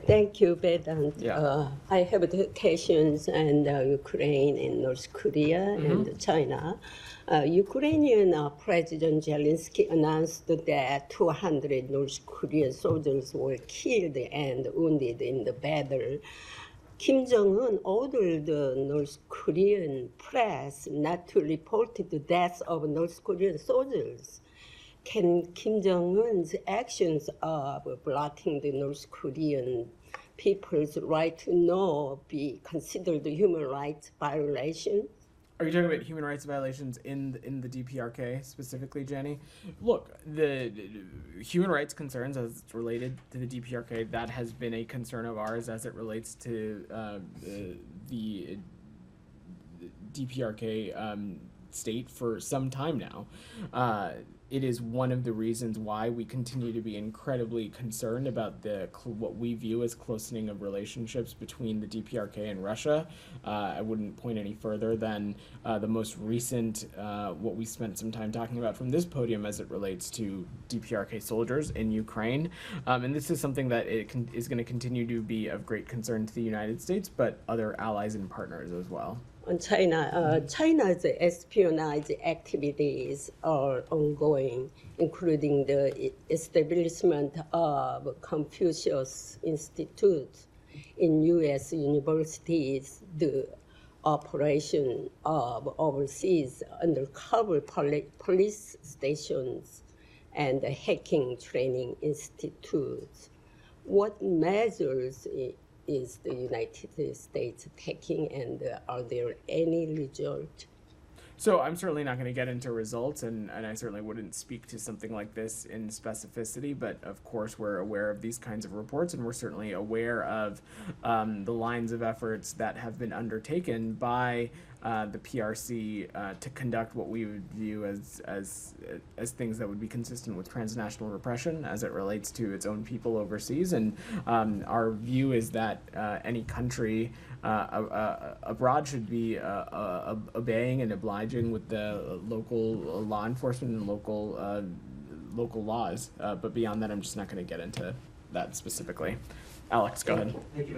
Thank you, Vedant. Yeah. I have educations in Ukraine and North Korea and China. Ukrainian President Zelensky announced that 200 North Korean soldiers were killed and wounded in the battle. Kim Jong-un ordered the North Korean press not to report the deaths of North Korean soldiers. Can Kim Jong-un's actions of blocking the North Korean people's right to know be considered a human rights violation? Are you talking about human rights violations in the DPRK specifically, Jenny? Look, the human rights concerns as it's related to the DPRK, that has been a concern of ours as it relates to the DPRK state for some time now. It is one of the reasons why we continue to be incredibly concerned about what we view as closening of relationships between the DPRK and Russia. I wouldn't point any further than the most recent, what we spent some time talking about from this podium as it relates to DPRK soldiers in Ukraine. And this is something that is going to continue to be of great concern to the United States, but other allies and partners as well. On China's espionage activities are ongoing, including the establishment of Confucius Institute in U.S. universities, the operation of overseas undercover police stations, and the hacking training institutes. What measures is the United States taking, and are there any results? So I'm certainly not going to get into results, and I certainly wouldn't speak to something like this in specificity, but of course we're aware of these kinds of reports, and we're certainly aware of the lines of efforts that have been undertaken by the PRC to conduct what we would view as things that would be consistent with transnational repression as it relates to its own people overseas. And our view is that any country abroad should be obeying and obliging with the local law enforcement and local laws. But beyond that, I'm just not going to get into that specifically. Alex, go ahead. Thank you,